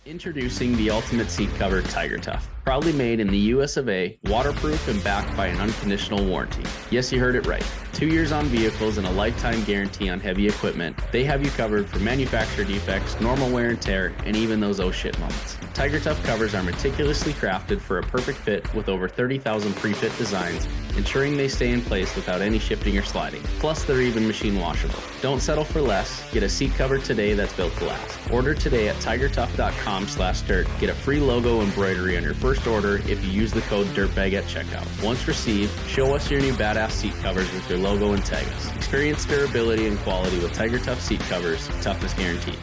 Introducing the ultimate seat cover, Tiger Tough. Proudly made in the US of A, waterproof and backed by an unconditional warranty. Yes, you heard it right. 2 years on vehicles and a lifetime guarantee on heavy equipment. They have you covered for manufacturer defects, normal wear and tear, and even those oh shit moments. Tiger Tough covers are meticulously crafted for a perfect fit with over 30,000 pre-fit designs, ensuring they stay in place without any shifting or sliding. Plus, they're even machine washable. Don't settle for less. Get a seat cover today that's built to last. Order today at tigertough.com/dirt. Get a free logo embroidery on your first order if you use the code DIRTBAG at checkout. Once received, show us your new badass seat covers with your logo and tag us. Experience durability and quality with Tiger Tough seat covers. Toughness guaranteed.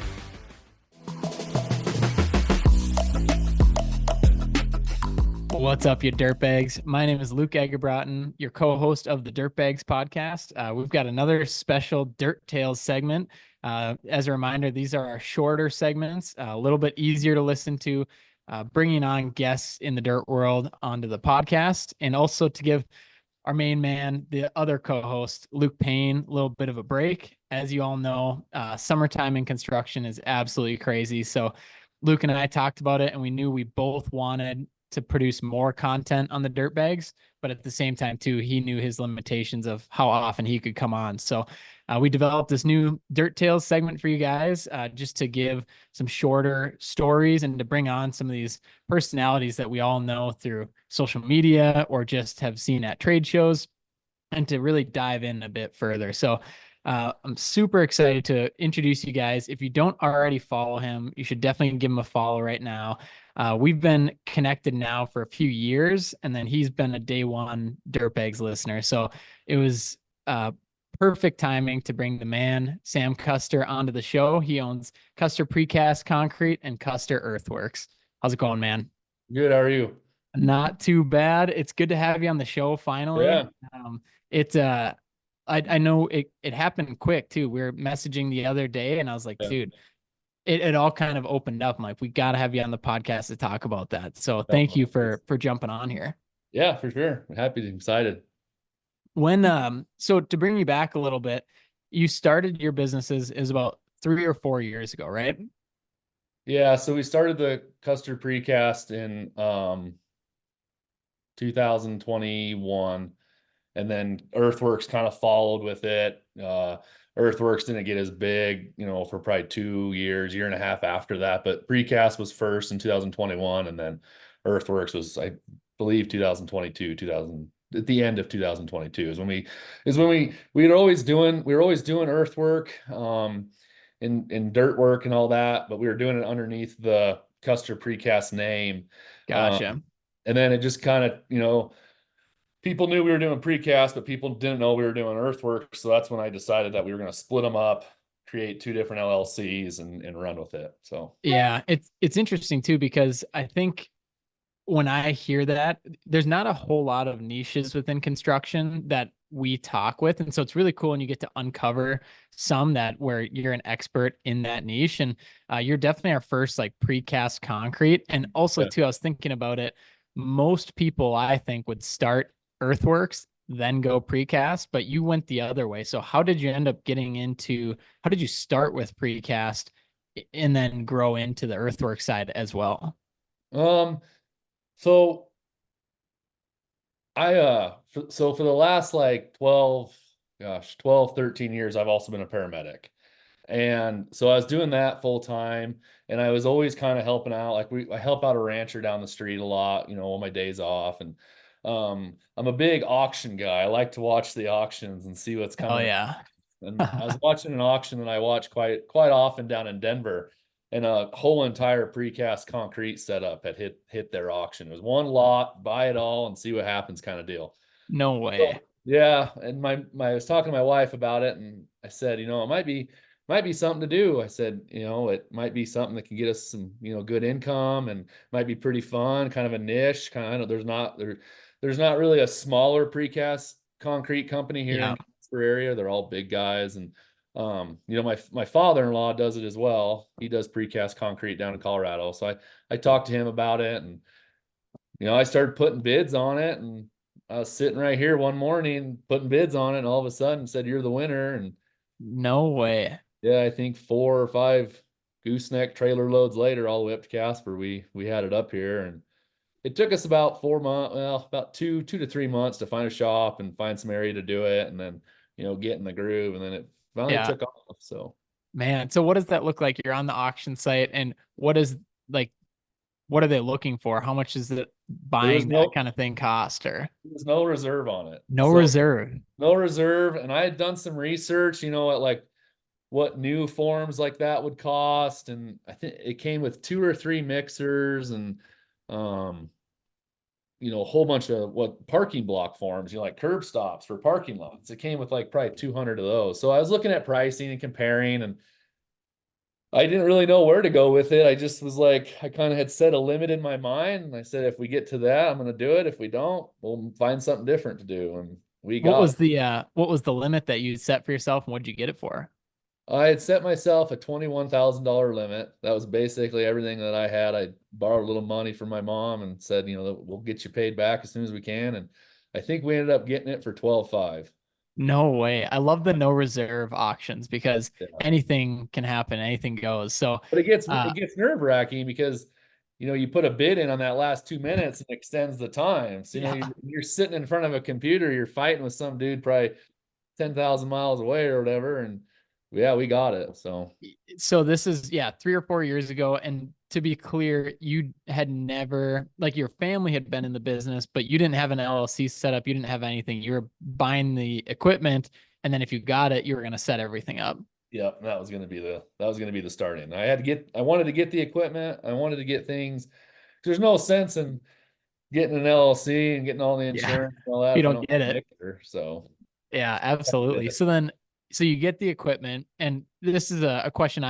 What's up, you dirtbags? My name is Luke Egerbrotten, your co-host of the Dirtbags podcast. We've got another special Dirt Tales segment. As a reminder, these are our shorter segments, a little bit easier to listen to, bringing on guests in the dirt world onto the podcast, and also to give our main man, the other co-host, Luke Payne, a little bit of a break. As you all know, summertime in construction is absolutely crazy. So Luke and I talked about it, and we knew we both wanted to produce more content on the Dirtbags, but at the same time too, he knew his limitations of how often he could come on. So we developed this new Dirt Tales segment for you guys, just to give some shorter stories and to bring on some of these personalities that we all know through social media or just have seen at trade shows, and to really dive in a bit further. So I'm super excited to introduce you guys. If you don't already follow him, you should definitely give him a follow right now. We've been connected now for a few years, and then he's been a day one Dirtbags listener. So it was perfect timing to bring the man, Sam Kuster, onto the show. He owns Kuster Precast Concrete and Kuster Earthworks. How's it going, man? Good. How are you? Not too bad. It's good to have you on the show finally. Yeah. It's I know it happened quick too. We were messaging the other day, and I was like, dude, it all kind of opened up. I'm like, we got to have you on the podcast to talk about that. So thank you for jumping on here. Yeah, for sure. I'm happy and excited. So to bring you back a little bit, you started your businesses is about 3 or 4 years ago, right? Yeah. So we started the Kuster Precast in 2021, and then Earthworks kind of followed with it. Earthworks didn't get as big, for probably 2 years, year and a half after that. But Precast was first in 2021, and then Earthworks was, I believe, 2022, at the end of 2022 is when we were always doing earthwork, in dirt work and all that, but we were doing it underneath the Kuster Precast name. Gotcha. And then it just kind of, people knew we were doing precast, but people didn't know we were doing earthwork. So that's when I decided that we were going to split them up, create 2 different LLCs and run with it. So yeah, it's interesting too, because I think when I hear that, there's not a whole lot of niches within construction that we talk with. And so it's really cool when you get to uncover some that where you're an expert in that niche. And you're definitely our first like precast concrete. And also too, I was thinking about it. Most people I think would start earthworks, then go precast, but you went the other way. So how did you end up how did you start with precast and then grow into the earthwork side as well? So for the last like 12, 13 years, I've also been a paramedic. And so I was doing that full time, and I was always kind of helping out. Like I help out a rancher down the street a lot, on my days off. And I'm a big auction guy. I like to watch the auctions and see what's coming. Oh yeah. And I was watching an auction that I watch quite often down in Denver, and a whole entire precast concrete setup had hit their auction. It was one lot, buy it all and see what happens kind of deal. No way. So, yeah. And I was talking to my wife about it, and I said, it might be something to do. I said, it might be something that can get us some, good income, and might be pretty fun, kind of a niche. Kind of, there's not really a smaller precast concrete company here in the Kuster area. They're all big guys. And my father-in-law does it as well. He does precast concrete down in Colorado. So I talked to him about it, and I started putting bids on it, and I was sitting right here one morning putting bids on it, and all of a sudden said, "You're the winner." And no way. yeah, I think 4 or 5 gooseneck trailer loads later, all the way up to Casper, we had it up here, and it took us about 4 months, well, about 2 to 3 months to find a shop and find some area to do it, and then get in the groove, and then it finally Yeah, took off. So man. So what does that look like? You're on the auction site, and like what are they looking for? How much is it there was buying that no kind of thing cost, or there was no reserve on it. no So reserve? no reserve, and I had done some research, at like what new forms like that would cost, and I think it came with 2 or 3 mixers and um a whole bunch of what parking block forms, like curb stops for parking lots. It came with like probably 200 of those. So I was looking at pricing and comparing, and I didn't really know where to go with it. I just was like, I kind of had set a limit in my mind, and I said, if we get to that, I'm going to do it. If we don't, we'll find something different to do. And we got it. What was the limit that you set for yourself, and what did you get it for? I had set myself a $21,000 limit. That was basically everything that I had. I borrowed a little money from my mom and said, we'll get you paid back as soon as we can. And I think we ended up getting it for 12.5. No way. I love the no reserve auctions because Yeah. anything can happen, anything goes. So, But it gets uh, it gets nerve-wracking because you put a bid in on that last 2 minutes and extends the time. So yeah. you're sitting in front of a computer, you're fighting with some dude probably 10,000 miles away or whatever, and yeah, we got it. So So this is, yeah, 3 or 4 years ago. And to be clear, you had never, like your family had been in the business, but you didn't have an LLC set up. You didn't have anything. You were buying the equipment. And then if you got it, you were going to set everything up. yeah, that was gonna be the starting. I wanted to get the equipment. I wanted to get things. There's no sense in getting an LLC and getting all the Yeah. insurance and all If that you if I don't don't get have a it. mixer. So Yeah, absolutely. So you get the equipment, and this is a question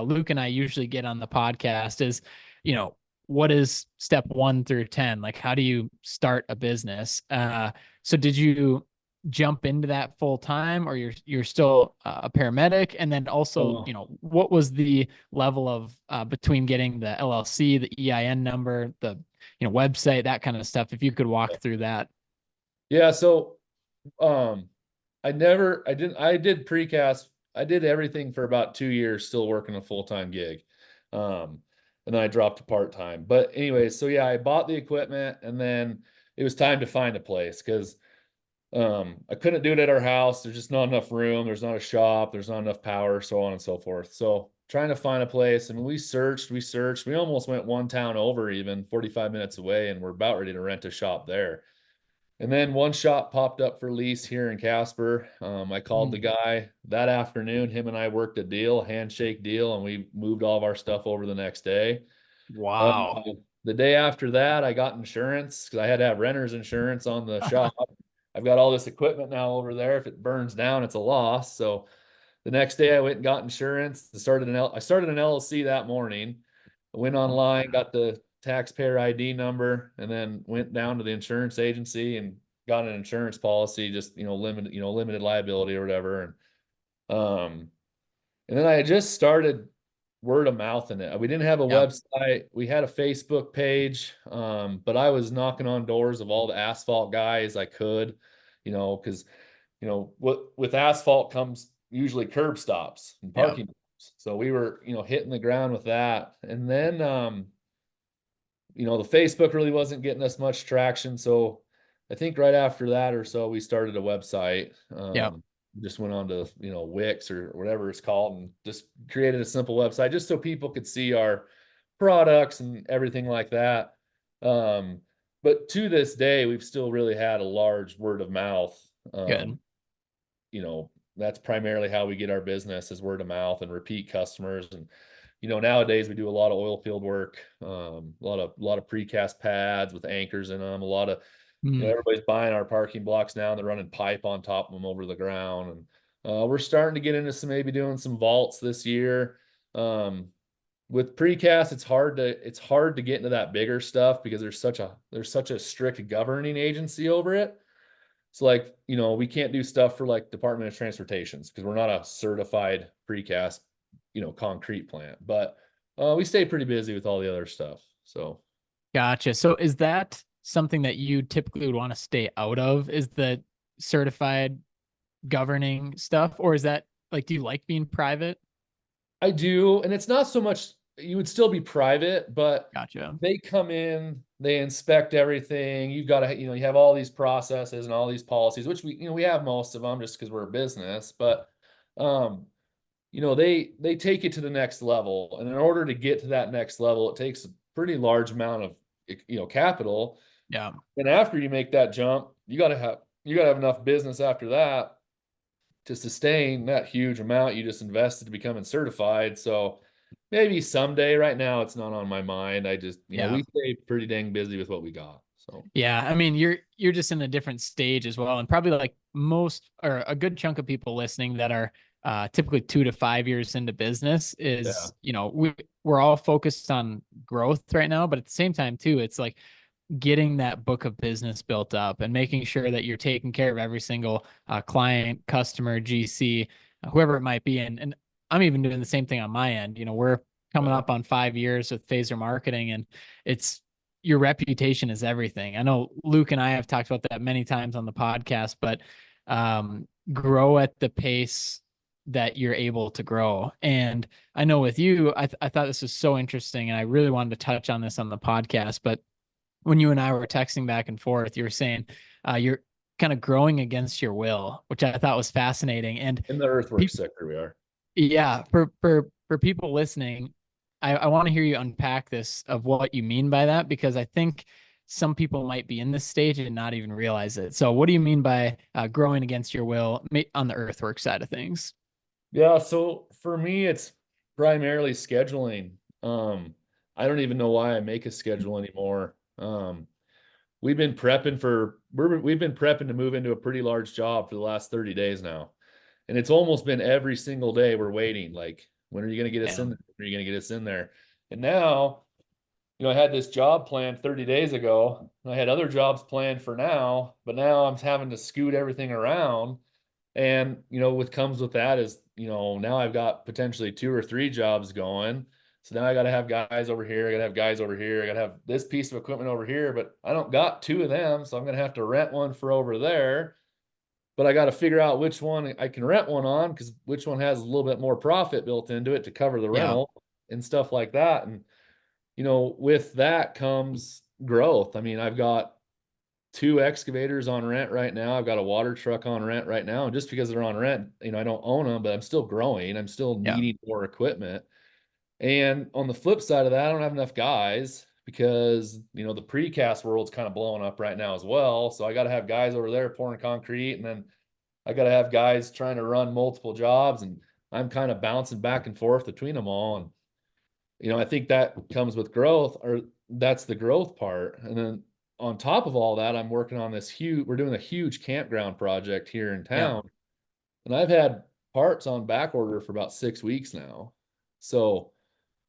Luke and I usually get on the podcast is, you know, what is step 1 through 10? Like, how do you start a business? So did you jump into that full time, or you're still a paramedic? And then also, uh, what was the level of between getting the LLC, the EIN number, the website, that kind of stuff? If you could walk through that. yeah, so um I did precast. I did everything for about 2 years, still working a full-time gig. Um, and then I dropped to part-time. But anyway, so yeah, I bought the equipment, and then it was time to find a place because I couldn't do it at our house. There's just not enough room. There's not a shop. There's not enough power, so on and so forth. So trying to find a place, and we searched. We almost went one town over, even 45 minutes away, and we're about ready to rent a shop there. And then one shop popped up for lease here in Casper. I called the Mm. guy that afternoon. Him and I worked a deal, a handshake deal, and we moved all of our stuff over the next day. Uh, Wow. the day after that, I got insurance because I had to have renter's insurance on the shop. I've got all this equipment now over there. If it burns down, it's a loss. So the next day, I went and got insurance. I started an LLC that morning. I went online, got the taxpayer ID number, and then went down to the insurance agency and got an insurance policy, just limited liability or whatever. And then I had just started word of mouth in it. We didn't have a Yeah. website. We had a Facebook page, but I was knocking on doors of all the asphalt guys I could, because with asphalt comes usually curb stops and Yeah. parking lots. So we were, hitting the ground with that. And then the Facebook really wasn't getting us much traction. So I think right after that or so, we started a website. Yeah. Just went on to, Wix or whatever it's called, and just created a simple website just so people could see our products and everything like that. But to this day, we've still really had a large word of mouth. Good. That's primarily how we get our business, is word of mouth and repeat customers. And nowadays we do a lot of oil field work, a lot of precast pads with anchors in them. A lot of Mm. everybody's buying our parking blocks now, and they're running pipe on top of them over the ground. And we're starting to get into maybe doing some vaults this year. With precast, it's hard to get into that bigger stuff because there's such a strict governing agency over it. It's like, we can't do stuff for like Department of Transportations because we're not a certified precast, concrete plant. But we stay pretty busy with all the other stuff. So Gotcha. So is that something that you typically would want to stay out of? Is the certified governing stuff, or is that like, do you like being private? I do, and it's not so much, you would still be private, but Gotcha. they come in, they inspect everything. You've got to, you have all these processes and all these policies, which we have most of them just because we're a business, but um, they take it to the next level. And in order to get to that next level, it takes a pretty large amount of, capital. Yeah. And after you make that jump, you gotta have enough business after that to sustain that huge amount you just invested to becoming certified. So maybe someday, right now, it's not on my mind. I just, Yeah. we stay pretty dang busy with what we got. So Yeah, I mean, you're just in a different stage as well, and probably like most or a good chunk of people listening that are typically 2 to 5 years into business yeah, is, we're all focused on growth right now, but at the same time too, it's like getting that book of business built up and making sure that you're taking care of every single client, customer, GC, whoever it might be, and I'm even doing the same thing on my end. We're coming yeah. up on 5 years with Phaser Marketing, and it's your reputation is everything. I know Luke and I have talked about that many times on the podcast, but grow at the pace that you're able to grow. And I know with you, I thought this was so interesting, and I really wanted to touch on this on the podcast. But when you and I were texting back and forth, you were saying you're kind of growing against your will, which I thought was fascinating. And In the earthworks people, sector, we are. yeah, for people listening, I want to hear you unpack this of what you mean by that, because I think some people might be in this stage and not even realize it. So, what do you mean by growing against your will on the earthwork side of things? Yeah, so for me, it's primarily scheduling. I don't even know why I make a schedule anymore. We've been prepping to move into a pretty large job for the last 30 days now. And it's almost been every single day we're waiting. Like, when are you going to get us Yeah, in there? When are you going to get us in there? And now, I had this job planned 30 days ago. And I had other jobs planned for now, but now I'm having to scoot everything around. And, what comes with that is, now I've got potentially 2 or 3 jobs going. So now I got to have guys over here. I got to have guys over here. I got to have this piece of equipment over here, but I don't got 2 of them. So I'm going to have to rent one for over there. But I got to figure out which one I can rent one on, because which one has a little bit more profit built into it to cover the yeah, rental and stuff like that. And, with that comes growth. I mean, I've got 2 excavators on rent right now. I've got a water truck on rent right now. And just because they're on rent, I don't own them, but I'm still growing. I'm still yeah, needing more equipment. And on the flip side of that, I don't have enough guys because, the precast world's kind of blowing up right now as well. So I got to have guys over there pouring concrete, and then I got to have guys trying to run multiple jobs, and I'm kind of bouncing back and forth between them all. And, I think that comes with growth, or that's the growth part. And then on top of all that, we're doing a huge campground project here in yeah, town. And I've had parts on back order for about 6 weeks now. So,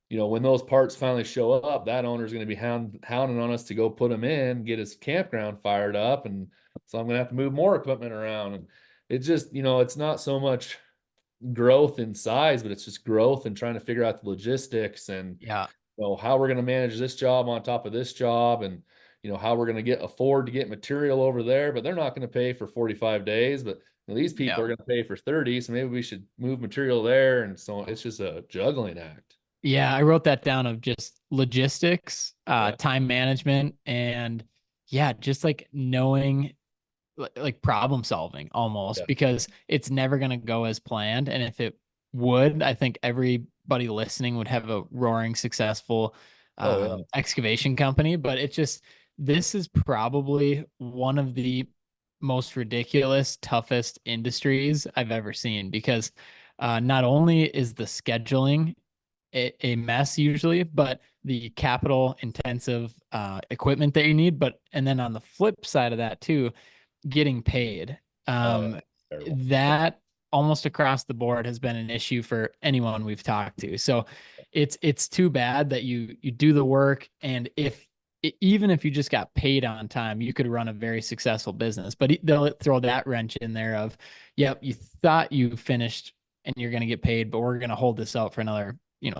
when those parts finally show up, that owner's going to be hounding on us to go put them in, get his campground fired up. And so I'm going to have to move more equipment around. And it just, it's not so much growth in size, but it's just growth and trying to figure out the logistics and, yeah, how we're going to manage this job on top of this job. And, how we're going to afford to get material over there, but they're not going to pay for 45 days, but these people yeah. are going to pay for 30. So maybe we should move material there. And so it's just a juggling act. Yeah, I wrote that down of just logistics, Yeah. time management, and yeah, just like knowing like problem solving Yeah. almost, because it's never going to go as planned. And if it would, I think everybody listening would have a roaring successful Oh yeah. excavation company. But it just, this is probably one of the most ridiculous, toughest industries I've ever seen, because not only is the scheduling a mess usually, but the capital intensive equipment that you need. But and then on the flip side of that too, getting paid. Oh yeah. Um, Terrible. that almost across the board has been an issue for anyone we've talked to. So it's too bad that you do the work, and if even if you just got paid on time, you could run a very successful business. But they'll throw that wrench in there of, yep, you thought you finished and you're going to get paid, but we're going to hold this out for another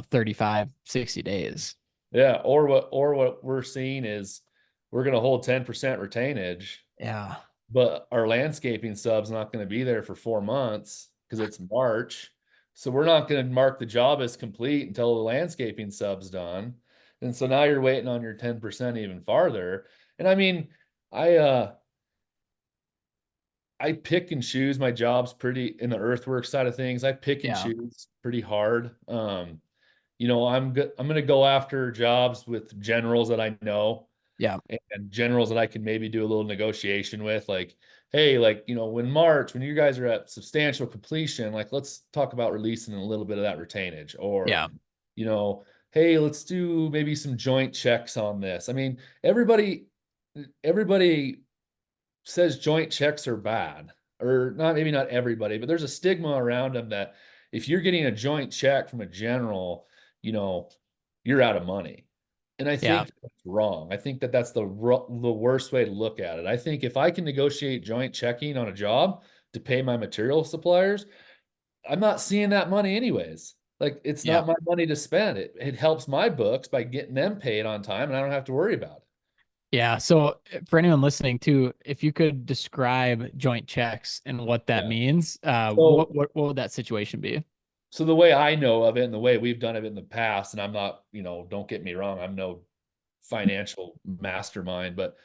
35, 60 days. Yeah. Or what we're seeing is we're going to hold 10% retainage, Yeah. but our landscaping sub's not going to be there for 4 months because it's March. So we're not going to mark the job as complete until the landscaping sub's done. And so now you're waiting on your 10% even farther. And I mean, I I pick and choose my jobs pretty in the earthwork side of things. I pick and Yeah. choose pretty hard. I'm going to go after jobs with generals that I know Yeah. and generals that I can maybe do a little negotiation with. Like, hey, like, when you guys are at substantial completion, like, let's talk about releasing a little bit of that retainage. Or, Yeah. you know, hey, let's do maybe some joint checks on this. I mean, everybody says joint checks are bad, or not, maybe not everybody, but there's a stigma around them that if you're getting a joint check from a general, you know, you're out of money. And I Yeah. think that's wrong. I think that that's the worst way to look at it. I think if I can negotiate joint checking on a job to pay my material suppliers, I'm not seeing that money anyways. Like, it's Yeah. not my money to spend. It helps my books by getting them paid on time, and I don't have to worry about it. Yeah. So for anyone listening too, if you could describe joint checks and what that Yeah. means, So what would that situation be? So the way I know of it and the way we've done it in the past, and I'm not, don't get me wrong, I'm no financial mastermind, but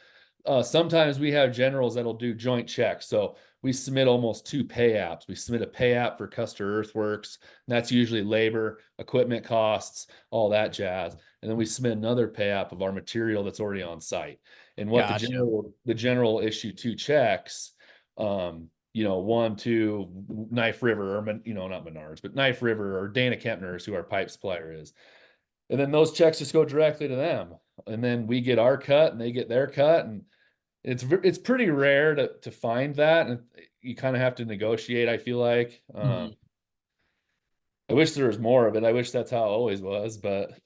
sometimes we have generals that'll do joint checks. So we submit almost two pay apps. We submit a pay app for Kuster Earthworks, and that's usually labor, equipment costs, all that jazz. And then we submit another pay app of our material that's already on site. And what Gotcha. the general issue two checks, one to Knife River, or not Menards, but Knife River or Dana Kempner's, who our pipe supplier is. And then those checks just go directly to them. And then we get our cut and they get their cut. And it's pretty rare to find that, and you kind of have to negotiate, I feel like. Mhm. I wish there was more of it. I wish that's how it always was, but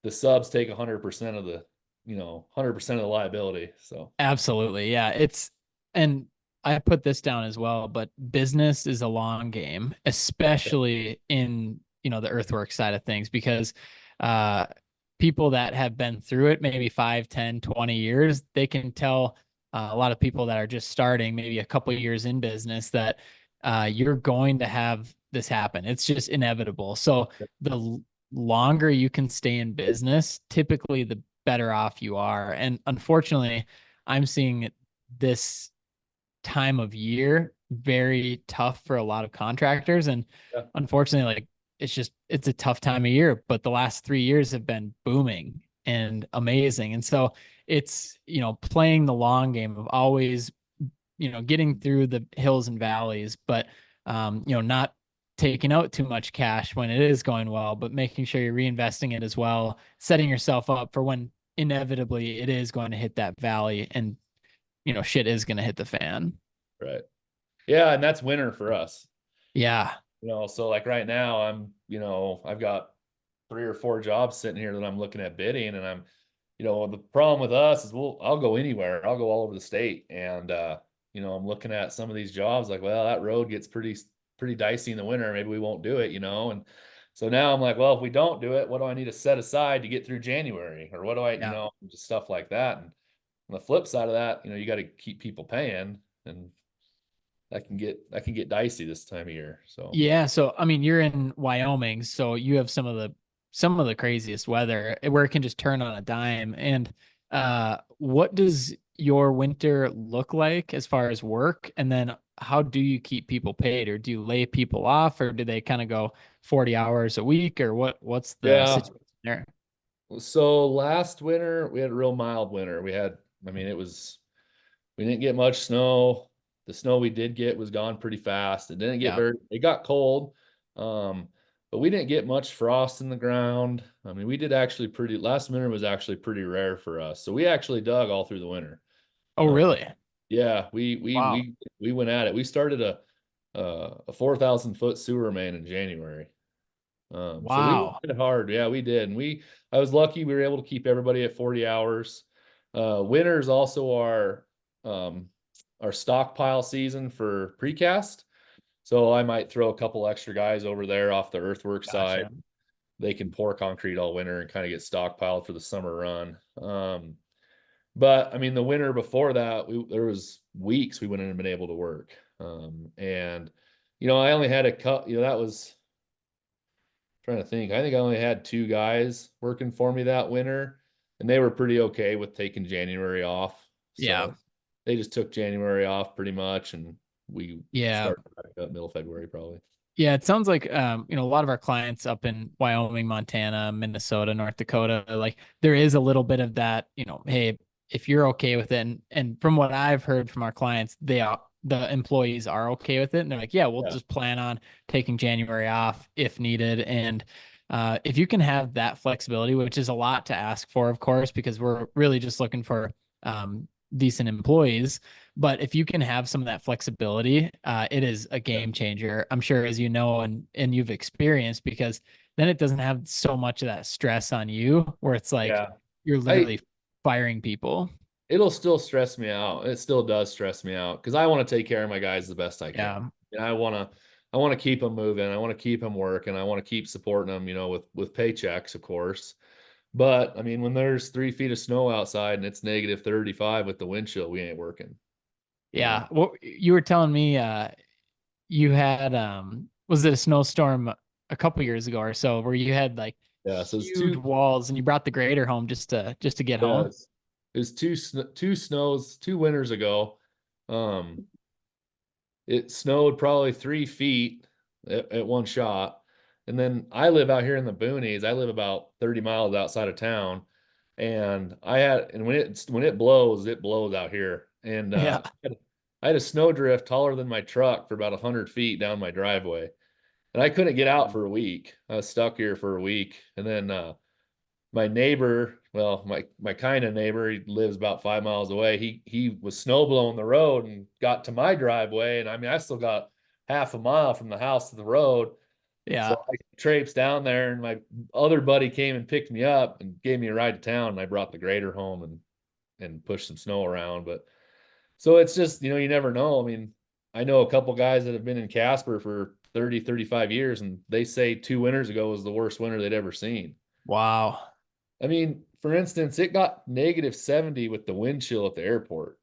the subs take 100% of the 100% of the liability. So Absolutely. Yeah. And I put this down as well, but business is a long game, especially in, the earthwork side of things, because uh, people that have been through it, maybe 5, 10, 20 years, they can tell a lot of people that are just starting, maybe a couple years in business, that you're going to have this happen. It's just inevitable. So the longer you can stay in business, typically the better off you are. And unfortunately, I'm seeing this time of year very tough for a lot of contractors. And yeah, unfortunately, like it's a tough time of year, but the last 3 years have been booming and amazing. And so it's, playing the long game of always, getting through the hills and valleys, but, not taking out too much cash when it is going well, but making sure you're reinvesting it as well, setting yourself up for when inevitably it is going to hit that valley and, shit is going to hit the fan. right. Yeah, and that's winter for us. Yeah. So like right now, I've got 3 or 4 jobs sitting here that I'm looking at bidding, and the problem with us is I'll go anywhere. I'll go all over the state. And, I'm looking at some of these jobs like, well, that road gets pretty dicey in the winter. Maybe we won't do it, And so now I'm like, well, if we don't do it, what do I need to set aside to get through January? Or what do I, Yeah. just stuff like that. And on the flip side of that, you got to keep people paying, and that can get dicey this time of year. So Yeah. So, I mean, you're in Wyoming, so you have some of the craziest weather where it can just turn on a dime. And what does your winter look like as far as work? And then how do you keep people paid, or do you lay people off, or do they kind of go 40 hours a week, or what's the yeah. situation there? So last winter we had a real mild winter. We didn't get much snow. The snow we did get was gone pretty fast. Yeah. It got cold. But we didn't get much frost in the ground. I mean, we did actually last winter was actually pretty rare for us. So we actually dug all through the winter. Oh, Uh, really? yeah, Wow. we went at it. We started a 4,000 foot sewer main in January. So we Wow. went hard. Yeah, we did. And I was lucky we were able to keep everybody at 40 hours. Winter's also um, our stockpile season for precast. So I might throw a couple extra guys over there off the earthwork side. Gotcha. They can pour concrete all winter and kind of get stockpiled for the summer run. But I mean, the winter before that, there was weeks we wouldn't have been able to work. And I only had a cut. That was trying to think. I think I only had 2 guys working for me that winter, and they were pretty okay with taking January off. Yeah. So they just took January off pretty much, and we Yeah. started back up middle of February probably. Yeah, it sounds like a lot of our clients up in Wyoming, Montana, Minnesota, North Dakota, like there is a little bit of that, hey, if you're okay with it, and from what I've heard from our clients, the employees are okay with it, and they're like, yeah, we'll Yeah. just plan on taking January off if needed, and if you can have that flexibility, which is a lot to ask for, of course, because we're really just looking for decent employees. But if you can have some of that flexibility, it is a Yeah. game changer. I'm sure, as you know, and you've experienced, because then it doesn't have so much of that stress on you, where it's like Yeah. you're I literally firing people. It'll still stress me out. It still does stress me out because I want to take care of my guys the best I can. Yeah, And I want to keep them moving. I want to keep them working. I want to keep supporting them, with paychecks, of course. But I mean, when there's 3 feet of snow outside and it's negative 35 with the wind chill, we ain't working. yeah. Well, you were telling me you had was it a snowstorm a couple years ago or so where you had like Yeah. So it's huge walls and you brought the grader home just to get yeah, home? it's two snows, 2 winters ago. Um, it snowed probably 3 feet at one shot. And then I live out here in the boonies. I live about 30 miles outside of town. And when it blows out here. And Yeah, I had a snow drift taller than my truck for about 100 feet down my driveway. And I couldn't get out for a week. I was stuck here for a week. And then my neighbor, well, my kind of neighbor, he lives about 5 miles away. He was snow blowing the road and got to my driveway, and I mean, I still got half a mile from the house to the road. yeah. So I traipsed down there, and my other buddy came and picked me up and gave me a ride to town. And I brought the grader home and pushed some snow around. But so it's just, you never know. I mean, I know a couple guys that have been in Casper for 30, 35 years, and they say 2 winters ago was the worst winter they'd ever seen. Wow. I mean, for instance, it got negative 70 with the wind chill at the airport.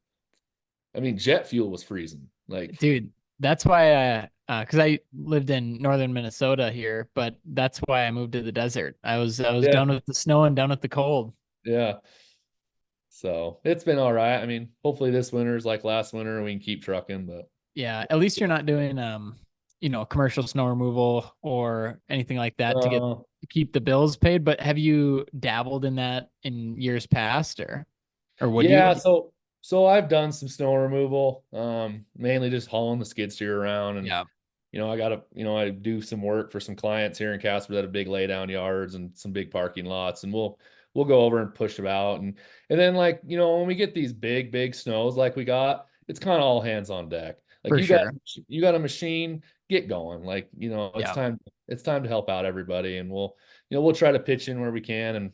I mean, jet fuel was freezing. Like, Dude, that's why because I lived in northern Minnesota here, but that's why I moved to the desert. I was yeah, done with the snow and done with the cold. yeah. So it's been all right. I mean, hopefully this winter is like last winter and we can keep trucking, but Yeah, at least you're not doing commercial snow removal or anything like that uh, to keep the bills paid. But have you dabbled in that in years past, or would you? yeah. So I've done some snow removal, mainly just hauling the skid steer around. And Yeah, I do some work for some clients here in Casper that have big laydown yards and some big parking lots, and we'll go over and push them out. And then, like, when we get these big snows like we got, it's kind of all hands on deck. Like, for sure. you got a machine, get going. Like, Yeah. it's time to help out everybody, and we'll try to pitch in where we can, and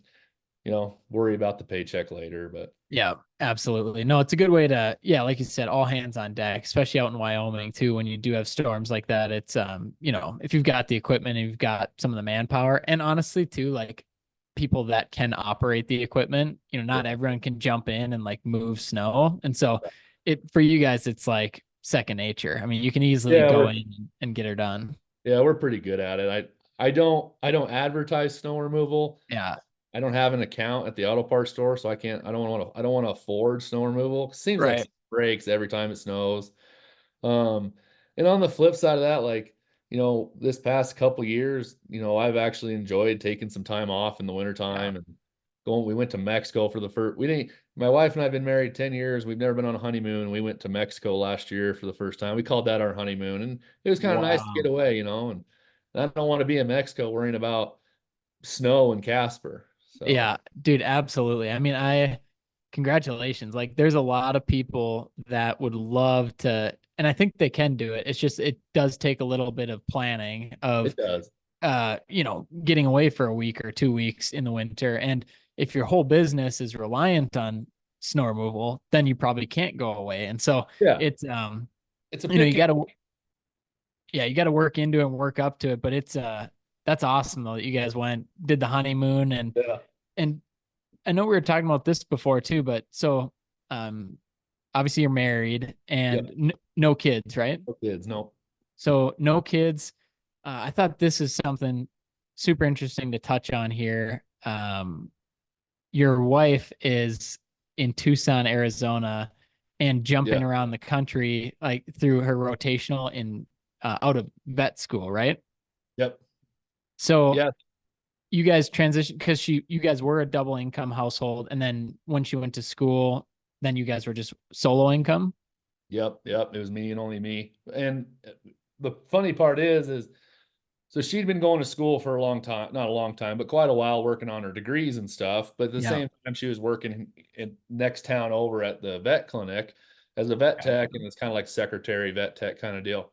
worry about the paycheck later. But Yeah, absolutely. No, it's a good way to, yeah, like you said, all hands on deck, especially out in Wyoming too, when you do have storms like that. It's if you've got the equipment and you've got some of the manpower, and honestly too, like people that can operate the equipment, not everyone can jump in and like move snow. And so it for you guys, it's like second nature. I mean, you can easily yeah, go in and get her done. we're pretty good at it. I don't advertise snow removal. Yeah. I don't have an account at the auto parts store, so I don't want to afford snow removal. Seems like Right. it breaks every time it snows. Um, and on the flip side of that, like, this past couple years, I've actually enjoyed taking some time off in the Yeah. wintertime and we went to Mexico for the first, my wife and I have been married 10 years. We've never been on a honeymoon. We went to Mexico last year for the first time. We called that our honeymoon, and it was kind of nice to get Wow. away, and I don't want to be in Mexico worrying about snow and Casper. So Yeah, dude, absolutely. I mean, congratulations. Like there's a lot of people that would love to, and I think they can do it. It's just it does take a little bit of planning of it does. getting away for a week or 2 weeks in the winter. And if your whole business is reliant on snow removal, then you probably can't go away. And so Yeah. it's It's a you big, gotta yeah, you gotta work into it and work up to it. But it's that's awesome though that you guys did the honeymoon yeah, and I know we were talking about this before too, but so um obviously you're married yeah, and no kids, right? no kids, no. So no kids. I thought this is something super interesting to touch on here. Your wife is in Tucson, Arizona, and Yeah. jumping around the country like through her rotational in out of vet school, right? Yep. So Yeah. you guys transitioned because you guys were a double income household, and then when she went to school, then you guys were just solo income. Yep. Yep. It was me and only me. And the funny part is so she'd been going to school for a long time, not a long time, but quite a while working on her degrees and stuff. But at the Yeah. same time, she was working in next town over at the vet clinic as a vet Gotcha. tech, and it's kind of like secretary vet tech kind of deal.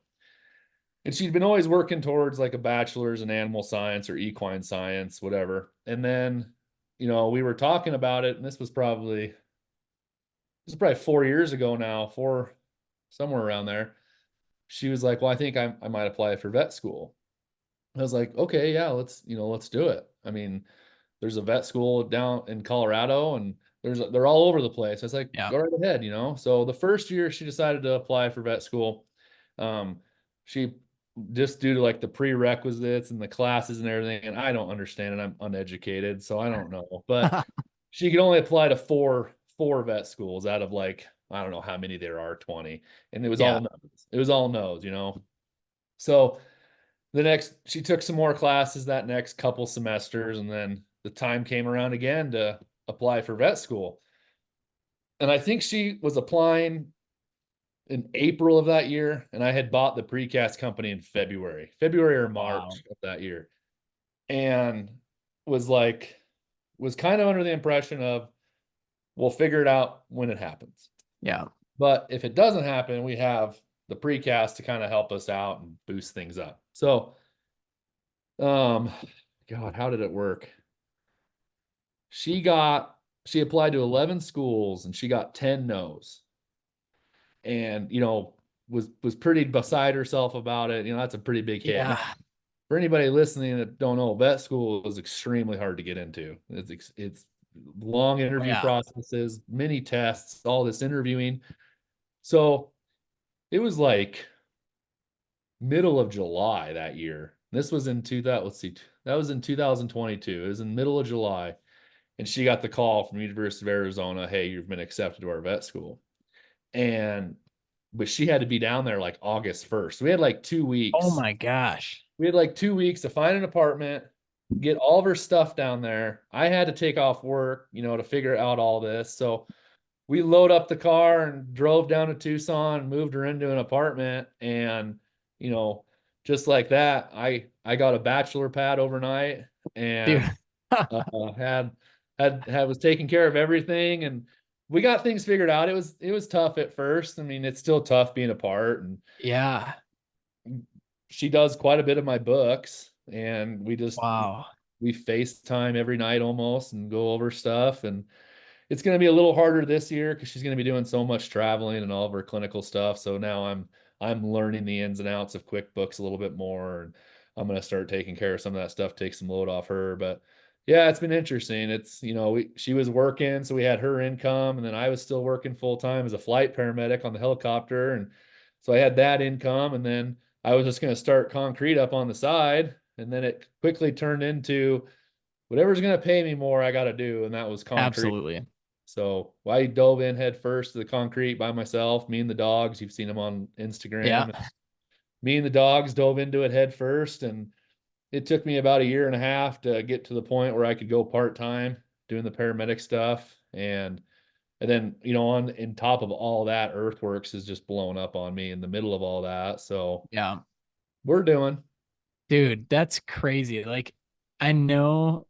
And she'd been always working towards like a bachelor's in animal science or equine science, whatever. And then, we were talking about it, and this was probably 4 years ago now, somewhere around there. She was like, "Well, I think I might apply for vet school." I was like, "Okay, yeah, let's do it." I mean, there's a vet school down in Colorado, and they're all over the place. I was like, Yeah. "Go right ahead." So the first year she decided to apply for vet school. Um, she just due to like the prerequisites and the classes and everything, and I don't understand it. I'm uneducated, so I don't know. But she could only apply to four vet schools out of like I don't know how many there are, 20. And it was all Yeah. no's. It was all no's. So she took some more classes that next couple semesters, and then the time came around again to apply for vet school. And I think she was applying in April of that year, and I had bought the precast company in February or Wow. March of that year, and was like, was kind of under the impression of we'll figure it out when it happens. Yeah. But if it doesn't happen, we have the precast to kind of help us out and boost things up. So, um, God, how did it work? She applied to 11 schools and she got 10 no's. And, was pretty beside herself about it. That's a pretty big hit. Now, Yeah. for anybody listening that don't know, vet school is extremely hard to get into. It's long Oh, interview yeah. processes, many tests, all this interviewing. So it was like middle of July that year. This was in 2000, let's see, that was in 2022. It was in middle of July. And she got the call from University of Arizona, "Hey, you've been accepted to our vet school." And but she had to be down there like August 1st. We had like 2 weeks. Oh my gosh. We had like 2 weeks to find an apartment, get all of her stuff down there. I had to take off work, to figure out all this. So we load up the car and drove down to Tucson, moved her into an apartment, and you know, just like that, I got a bachelor pad overnight, Dude. and had was taking care of everything, and we got things figured out. It was tough at first. I mean, it's still tough being apart, and Yeah. she does quite a bit of my books, and Wow. we FaceTime every night almost and go over stuff. And it's going to be a little harder this year because she's going to be doing so much traveling and all of her clinical stuff. So now I'm learning the ins and outs of QuickBooks a little bit more, and I'm going to start taking care of some of that stuff, take some load off her. But yeah, it's been interesting. It's she was working, so we had her income, and then I was still working full time as a flight paramedic on the helicopter, and so I had that income, and then I was just going to start concrete up on the side, and then it quickly turned into whatever's going to pay me more, I got to do, and that was concrete. Absolutely. So I dove in head first to the concrete by myself, me and the dogs. You've seen them on Yeah. Instagram. Me and the dogs dove into it head first, and it took me about a year and a half to get to the point where I could go part-time doing the paramedic stuff. And then, on in top of all that, Earthworks is just blown up on me in the middle of all that. So Yeah. we're doing. Dude, that's crazy. Like, I know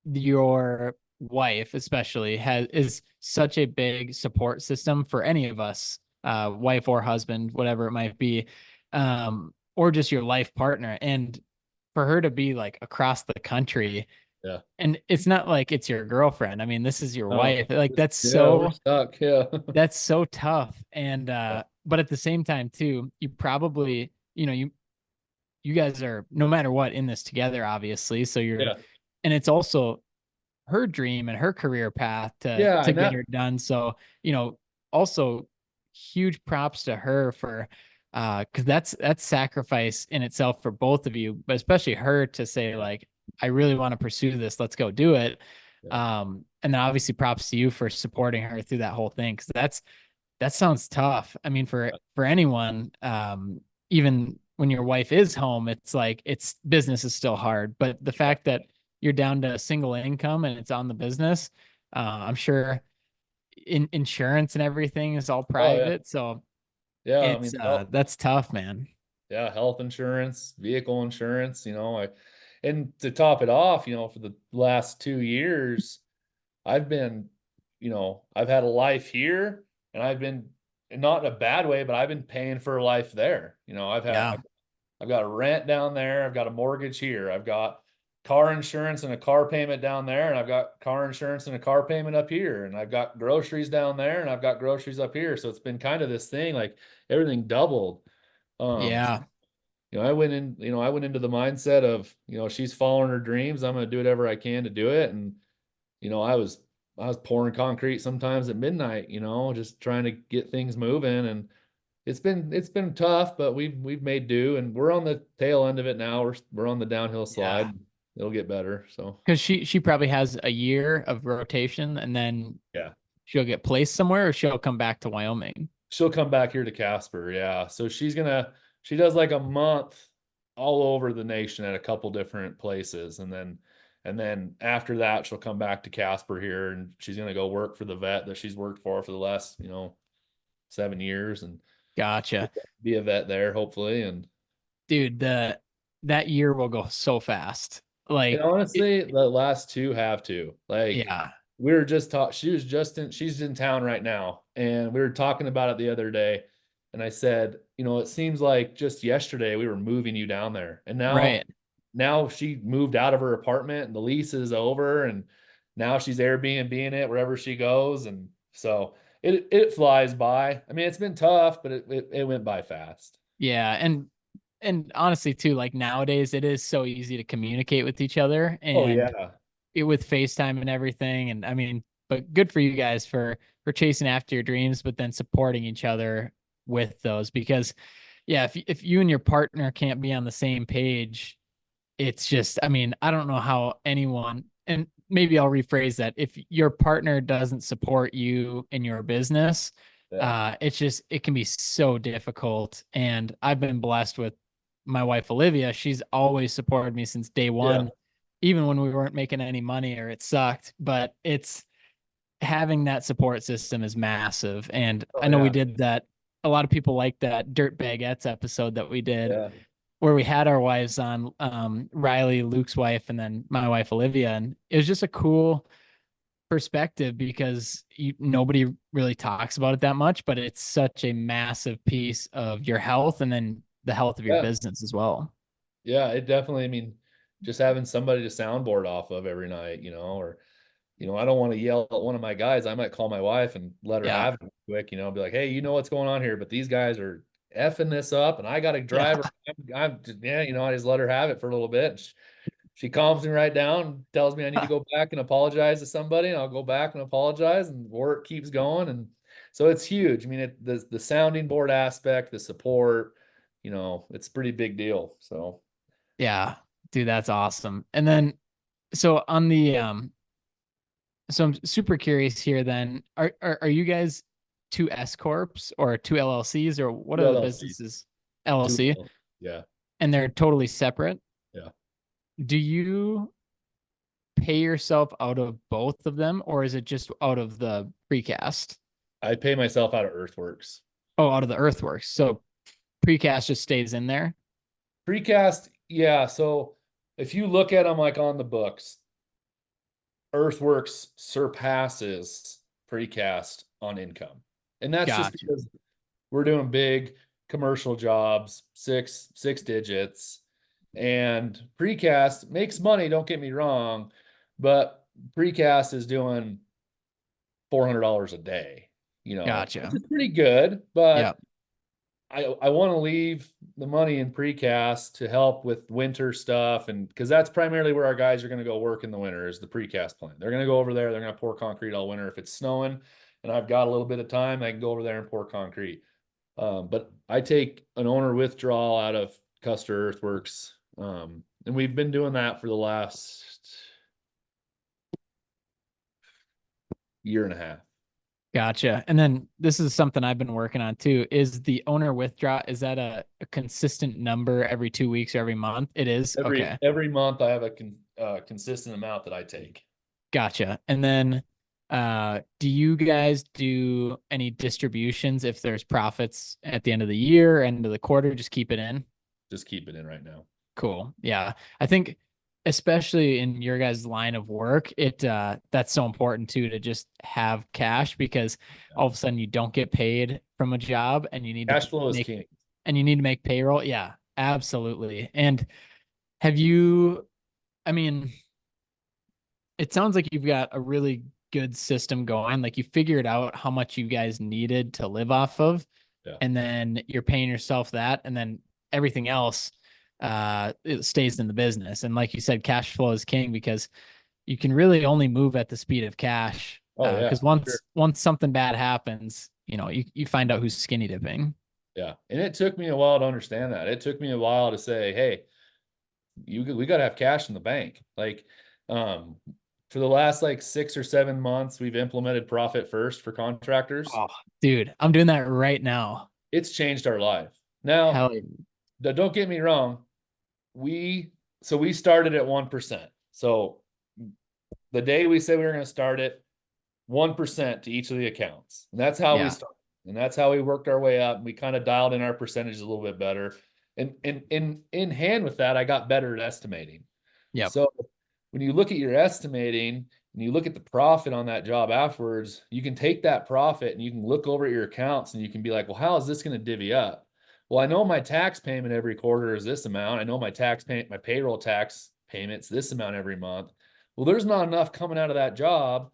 your wife especially is such a big support system for any of us, wife or husband, whatever it might be, or just your life partner. And for her to be like across the country, Yeah. and it's not like it's your girlfriend. I mean, this is your Oh, wife. Like yeah, we're stuck. Yeah. that's so tough. And but at the same time too, you probably, you guys are no matter what in this together, obviously. So Yeah. and it's also her dream and her career path Yeah. to And get that, her done. So, also huge props to her for Because that's sacrifice in itself for both of you, but especially her to say like, I really want to pursue this, let's go do it. Yeah. And then obviously props to you for supporting her through that whole thing, because that sounds tough. I mean, for anyone, even when your wife is home, it's like it's business is still hard. But the fact that you're down to a single income and it's on the business, I'm sure insurance and everything is all Oh yeah. private. So Yeah. I it's mean, that's tough, man. yeah, health insurance, vehicle insurance, and to top it off, for the last 2 years, I've been, I've had a life here and I've been not in a bad way, but I've been paying for a life there. Yeah. I've got a rent down there. I've got a mortgage here. I've got car insurance and a car payment down there. And I've got car insurance and a car payment up here. And I've got groceries down there and I've got groceries up here. So it's been kind of this thing, like everything doubled. So, Yeah. I went into the mindset of, she's following her dreams. I'm going to do whatever I can to do it. And, I was pouring concrete sometimes at midnight, just trying to get things moving. And it's been tough, but we've made do, and we're on the tail end of it now. We're on the downhill Yeah. slide. It'll get better. So Because she probably has a year of rotation and then yeah, she'll get placed somewhere or she'll come back to Wyoming. she'll come back here to Casper. Yeah, so she does like a month all over the nation at a couple different places, and then after that she'll come back to Casper here, and she's gonna go work for the vet that she's worked for the last 7 years, and Gotcha. be a vet there hopefully. And Dude, that year will go so fast. And Like honestly, the last two have to. Like, yeah. we were just talking, she's in town right now. And we were talking about it the other day. And I said, it seems like just yesterday we were moving you down there. And now, Right. now she moved out of her apartment and the lease is over. And now she's Airbnb-ing it wherever she goes. And so it flies by. I mean, it's been tough, but it went by fast. Yeah. And honestly too, like nowadays it is so easy to communicate with each other Oh, and yeah. with FaceTime and everything. And I mean, but good for you guys for chasing after your dreams, but then supporting each other with those. Because yeah, if you and your partner can't be on the same page, it's just, I mean, I don't know how anyone, and maybe I'll rephrase that. If your partner doesn't support you in your business, Yeah. it's just, it can be so difficult. And I've been blessed with my wife, Olivia. She's always supported me since day Yeah. one, even when we weren't making any money or it sucked. But it's having that support system is massive. And Oh, I know we yeah. did that. A lot of people like that Dirt Baguettes episode that we did Yeah. where we had our wives on, Riley, Luke's wife, and then my wife Olivia, and it was just a cool perspective because nobody really talks about it that much, but it's such a massive piece of your health and then the health of your Yeah. business as well. Yeah, it definitely, I mean, just having somebody to soundboard off of every night, or, I don't want to yell at one of my guys. I might call my wife and let her Yeah, have it quick, be like, hey, you know what's going on here, but these guys are effing this up and I got to yeah, drive her. I'm just, yeah, I just let her have it for a little bit. She calms me right down, tells me I need to go back and apologize to somebody, and I'll go back and apologize, and work keeps going. And so it's huge. I mean, the sounding board aspect, the support, it's a pretty big deal. So. yeah, dude, that's awesome. And then, so on the so I'm super curious here. Then, are you guys two S corps or two LLCs or what Two are the LLCs. businesses? Two LLC, LLCs. Yeah. and they're totally separate. Yeah. Do you pay yourself out of both of them, or is it just out of the precast? I pay myself out of Earthworks. Oh, out of the earthworks. So precast just stays in there. Precast, yeah. So if you look at them like on the books, Earthworks surpasses precast on income. And that's just Gotcha. because we're doing big commercial jobs, six digits. And precast makes money, don't get me wrong, but precast is doing $400 a day, which Gotcha. is pretty good, Yeah. but I want to leave the money in precast to help with winter stuff. And because that's primarily where our guys are going to go work in the winter is the precast plant. They're going to go over there. They're going to pour concrete all winter. If it's snowing and I've got a little bit of time, I can go over there and pour concrete. But I take an owner withdrawal out of Kuster Earthworks. And we've been doing that for the last year and a half. Gotcha. And then this is something I've been working on too. Is the owner withdraw, is that a consistent number every 2 weeks or every month? It is. Okay. Every month I have a consistent amount that I take. Gotcha. And then do you guys do any distributions if there's profits at the end of the year, end of the quarter? Just keep it in. Just keep it in right now. Cool. Yeah. I think especially in your guys' line of work, that's so important too, to just have cash, because all of a sudden you don't get paid from a job and you need Cash to flow is make king. and you need to make payroll. Yeah, absolutely. And have you, I mean, it sounds like you've got a really good system going. Like you figured out how much you guys needed to live off of, Yeah. and then you're paying yourself that, and then everything else it stays in the business. And like you said, cash flow is king, because you can really only move at the speed of cash. Oh yeah. Because once something bad happens, you find out who's skinny dipping. Yeah. And it took me a while to understand that. It took me a while to say, hey, we got to have cash in the bank. Like, for the last like 6 or 7 months, we've implemented profit first for contractors. Oh, dude, I'm doing that right now. It's changed our life. Now, Hell, don't get me wrong. We started at 1%. So the day we said we were going to start it, 1% to each of the accounts. And that's how we yeah. started. And that's how we worked our way up. And we kind of dialed in our percentages a little bit better. And in hand with that, I got better at estimating. Yep. So when you look at your estimating and you look at the profit on that job afterwards, you can take that profit and you can look over at your accounts and you can be like, well, how is this going to divvy up? Well, I know my tax payment every quarter is this amount. I know my my payroll tax payments this amount every month. Well, there's not enough coming out of that job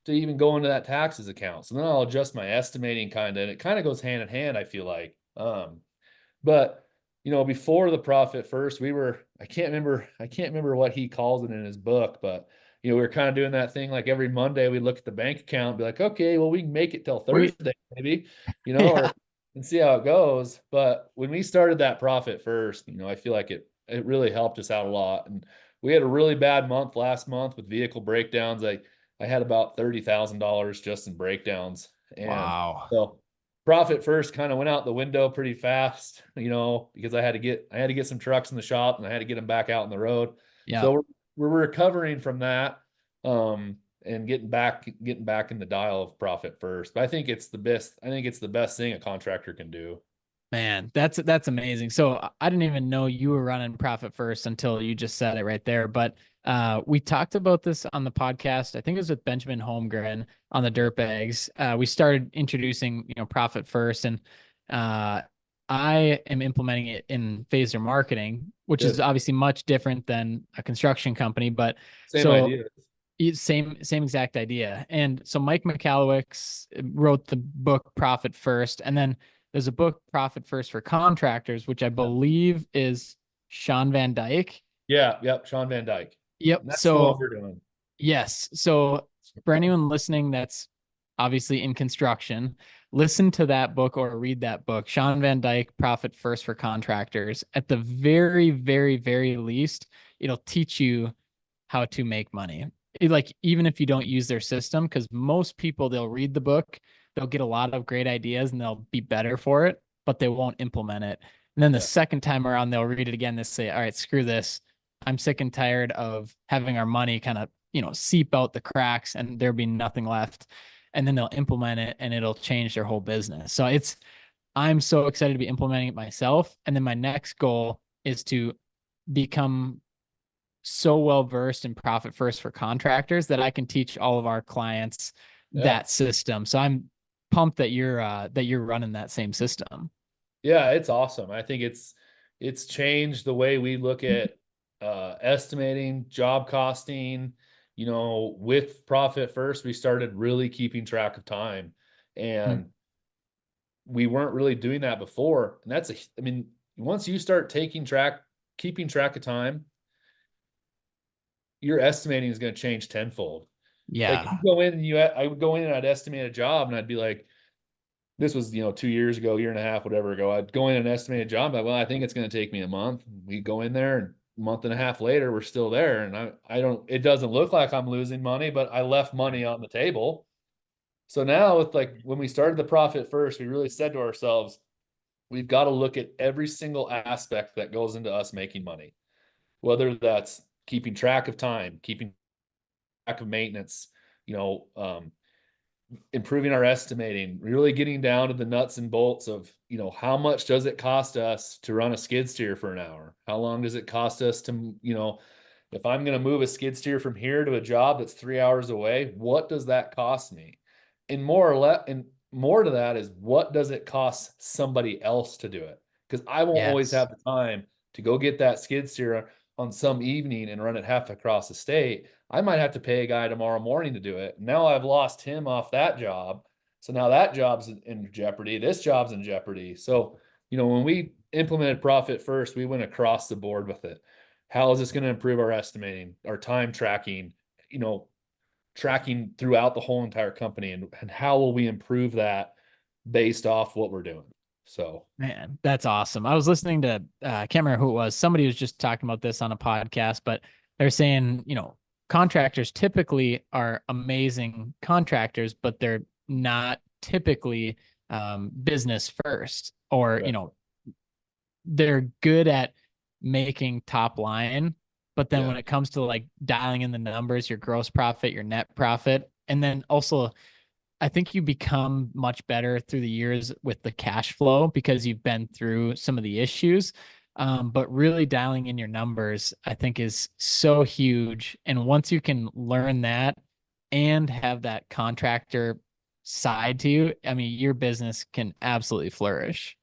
to even go into that taxes account. So then I'll adjust my estimating and it kind of goes hand in hand, I feel like. But before the profit first, I can't remember what he calls it in his book, but we were kind of doing that thing like every Monday we look at the bank account and be like, okay, well, we can make it till Thursday, maybe, Yeah. or and see how it goes. But when we started that profit first, I feel like it really helped us out a lot. And we had a really bad month last month with vehicle breakdowns. I had about $30,000 just in breakdowns. And Wow. so profit first kind of went out the window pretty fast, because I had to get some trucks in the shop and I had to get them back out on the road. Yeah. So we're recovering from that, and getting back in the dial of profit first. But I think it's the best thing a contractor can do. Man, that's amazing. So I didn't even know you were running profit first until you just said it right there. But we talked about this on the podcast. I think it was with Benjamin Holmgren on the Dirtbags. We started introducing, profit first, and I am implementing it in Phaser Marketing, which is obviously much different than a construction company, but Same idea. Same exact idea. And so Mike McCallowicks wrote the book Profit First, and then there's a book Profit First for Contractors, which I believe is Sean Van Dyke. Yeah, yep, Sean Van Dyke. Yep. And that's So what we're doing. yes. So for anyone listening that's obviously in construction, listen to that book or read that book, Sean Van Dyke, Profit First for Contractors. At the very, very, very least, it'll teach you how to make money. Like, even if you don't use their system, because most people, they'll read the book, they'll get a lot of great ideas and they'll be better for it, but they won't implement it. And then the second time around, they'll read it again. They say, all right, screw this. I'm sick and tired of having our money kind of, seep out the cracks and there be nothing left. And then they'll implement it and it'll change their whole business. So I'm so excited to be implementing it myself. And then my next goal is to become so well versed in profit first for contractors that I can teach all of our clients that system. So I'm pumped that you're running that same system. Yeah, it's awesome. I think it's changed the way we look at estimating, job costing. With profit first, we started really keeping track of time, and we weren't really doing that before. And once you start keeping track of time, your estimating is going to change tenfold. Yeah. Like I would go in and I'd estimate a job and I'd be like, this was, 2 years ago, year and a half, whatever ago, I'd go in and estimate a job. Like, well, I think it's going to take me a month. We go in there, and a month and a half later, we're still there. And I don't, it doesn't look like I'm losing money, but I left money on the table. So now with like, when we started the Profit First, we really said to ourselves, we've got to look at every single aspect that goes into us making money, whether that's keeping track of time, keeping track of maintenance, you know, improving our estimating, really getting down to the nuts and bolts of, how much does it cost us to run a skid steer for an hour? How long does it cost us to, if I'm going to move a skid steer from here to a job that's 3 hours away, what does that cost me? And more or less, and more to that is, what does it cost somebody else to do it? Because I won't always Yes. have the time to go get that skid steer on some evening and run it half across the state. I might have to pay a guy tomorrow morning to do it. Now I've lost him off that job. So now that job's in jeopardy. This job's in jeopardy. So, when we implemented Profit First, we went across the board with it. How is this going to improve our estimating, our time tracking, tracking throughout the whole entire company, and how will we improve that based off what we're doing? So, Man, that's awesome. I was listening to, I can't remember who it was. Somebody was just talking about this on a podcast, but they're saying, contractors typically are amazing contractors, but they're not typically business first, or, right. They're good at making top line, but then Yeah. when it comes to like dialing in the numbers, your gross profit, your net profit, and then also I think you become much better through the years with the cash flow because you've been through some of the issues. But really dialing in your numbers, I think, is so huge. And once you can learn that and have that contractor side to you, I mean, your business can absolutely flourish.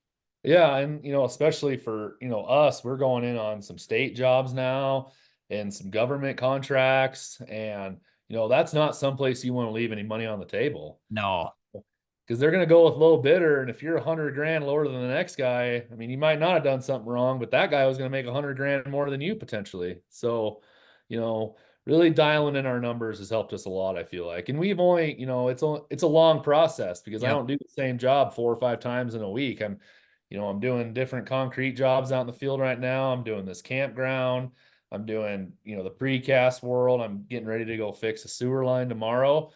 Yeah, and especially for us, we're going in on some state jobs now and some government contracts, and that's not someplace you want to leave any money on the table, No. because they're going to go with low bidder. And if you're 100 grand lower than the next guy, I mean, you might not have done something wrong, but that guy was going to make 100 grand more than you potentially. So, you know, really dialing in our numbers has helped us a lot, I feel like. And we've only, it's a long process, because I Yep. don't do the same job 4 or 5 times in a week. I'm doing different concrete jobs out in the field right now. I'm doing this campground. I'm doing, the precast world. I'm getting ready to go fix a sewer line tomorrow.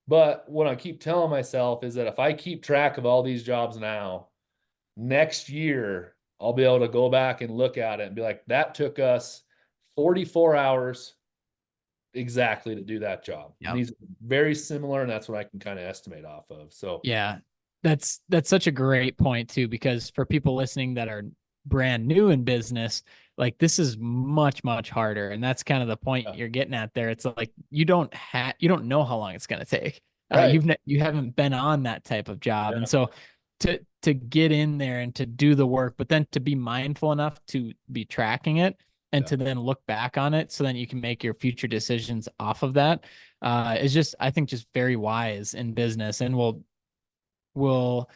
But what I keep telling myself is that if I keep track of all these jobs now, next year I'll be able to go back and look at it and be like, that took us 44 hours exactly to do that job. And Yep. these are very similar, and that's what I can kind of estimate off of. So Yeah. That's such a great point too, because for people listening that are brand new in business, like this is much, much harder. And that's kind of the point yeah, you're getting at there. It's like you don't know how long it's gonna take. right. You haven't been on that type of job. And Yeah, so to get in there and to do the work, but then to be mindful enough to be tracking it and yeah. to then look back on it so then you can make your future decisions off of that, is just, I think, just very wise in business, and will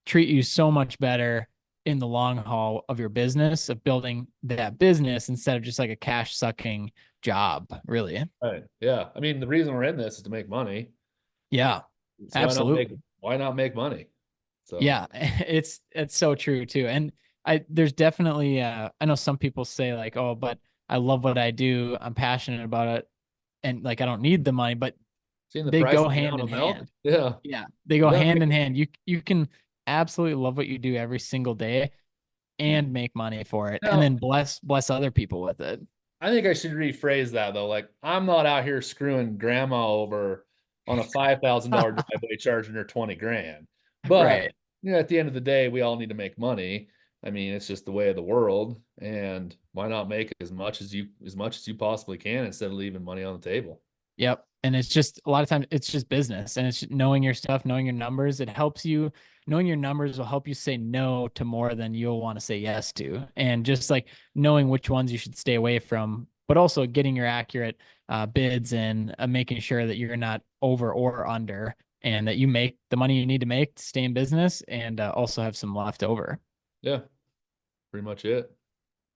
treat you so much better in the long haul of your business, of building that business instead of just like a cash sucking job, really. Right. Yeah. I mean, the reason we're in this is to make money. Yeah, So absolutely. why not make money? So Yeah, it's so true too. And there's definitely I know some people say like, "Oh, but I love what I do. I'm passionate about it and like I don't need the money," but seeing the they price go of a hand gallon in of milk. hand. Yeah. Yeah, they You go gotta hand make in it. hand. You can absolutely love what you do every single day and make money for it, and Now, then bless other people with it. I think I should rephrase that though. Like, I'm not out here screwing grandma over on a $5,000 driveway charging her 20 grand. But, Right. at the end of the day, we all need to make money. I mean, it's just the way of the world. And why not make as much as you possibly can, instead of leaving money on the table? Yep. And it's just a lot of times it's just business, and it's knowing your stuff, knowing your numbers. It helps you. Knowing your numbers will help you say no to more than you'll want to say yes to. And just like knowing which ones you should stay away from, but also getting your accurate bids and making sure that you're not over or under, and that you make the money you need to make to stay in business, and also have some left over. Yeah, pretty much it.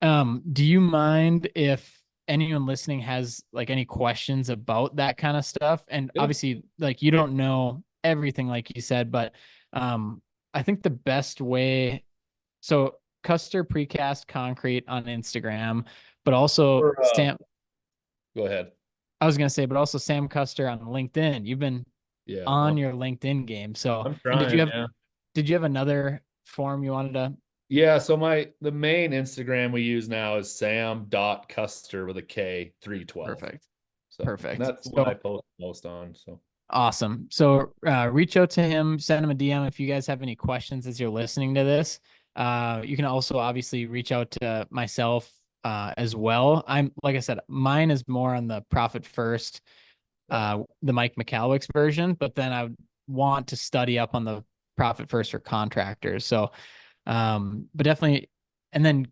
Do you mind if anyone listening has like any questions about that kind of stuff? And Yeah. obviously, like you don't know everything like you said, but I think the best way, so Custer Precast Concrete on Instagram, but also Or, Sam, go ahead. I was gonna say, but also Sam Custer on LinkedIn. You've been Yeah, on your LinkedIn game. So, I'm and trying. Yeah. did you have another form you wanted to? Yeah, so the main Instagram we use now is sam.custer with a K 312. Perfect. So and Perfect. that's the one I So post most on. So awesome. So reach out to him, send him a DM if you guys have any questions as you're listening to this. You can also obviously reach out to myself as well. I'm like I said, mine is more on the profit first, the Mike McCalwick's version, but then I would want to study up on the profit first for contractors. So but definitely, and then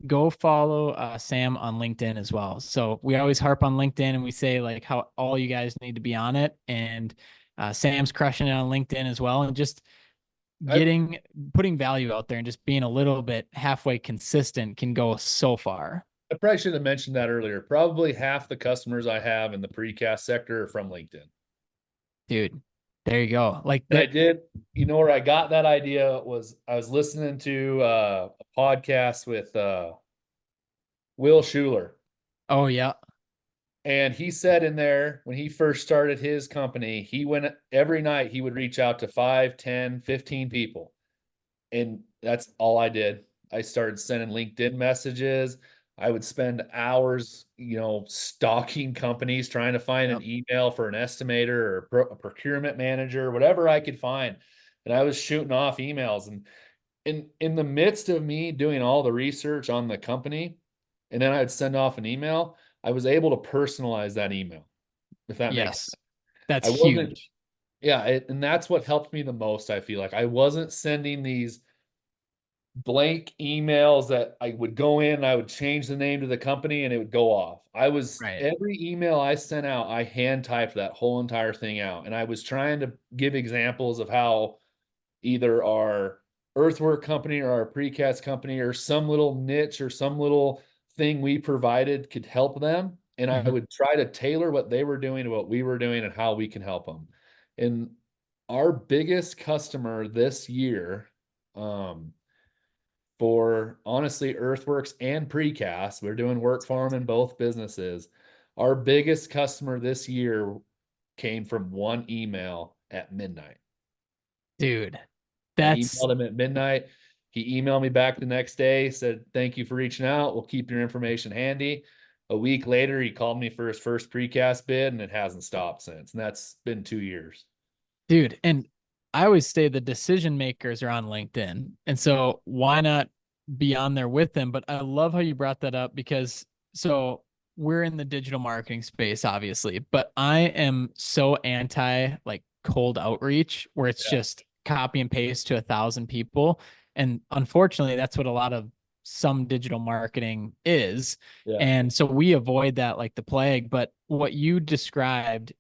go follow Sam on LinkedIn as well. So we always harp on LinkedIn and we say like how all you guys need to be on it. And Sam's crushing it on LinkedIn as well. And just I putting value out there and just being a little bit halfway consistent can go so far. I probably should have mentioned that earlier. Probably half the customers I have in the precast sector are from LinkedIn. Dude, there you go. Like And I that. did, where I got that idea was I was listening to a podcast with Will Schuler. Oh, yeah. And he said in there when he first started his company, he went every night, he would reach out to 5, 10, 15 people. And that's all I did. I started sending LinkedIn messages. I would spend hours, stalking companies, trying to find an Yep. email for an estimator or a procurement manager, whatever I could find. And I was shooting off emails. And in the midst of me doing all the research on the company, and then I'd send off an email, I was able to personalize that email, if that makes Yes. sense. That's I wasn't, huge. yeah, and that's what helped me the most. I feel like I wasn't sending these blank emails that I would go in, I would change the name to the company and it would go off. Right. Every email I sent out, I hand typed that whole entire thing out. And I was trying to give examples of how either our earthwork company or our precast company or some little niche or some little thing we provided could help them. And I Mhm. would try to tailor what they were doing to what we were doing and how we can help them. And our biggest customer this year, for honestly earthworks and precast, we're doing work for them in both businesses. Our biggest customer this year came from one email at midnight. Dude, I that's emailed him at midnight. He emailed me back the next day, said, "Thank you for reaching out. We'll keep your information handy." A week later, he called me for his first precast bid, and it hasn't stopped since. And that's been 2 years. Dude, and I always say the decision makers are on LinkedIn. And so why not be on there with them? But I love how you brought that up because so we're in the digital marketing space, obviously, but I am so anti like cold outreach where it's Yeah. just copy and paste to 1,000 people. And unfortunately, that's what a lot of some digital marketing is. Yeah. And so we avoid that like the plague. But what you described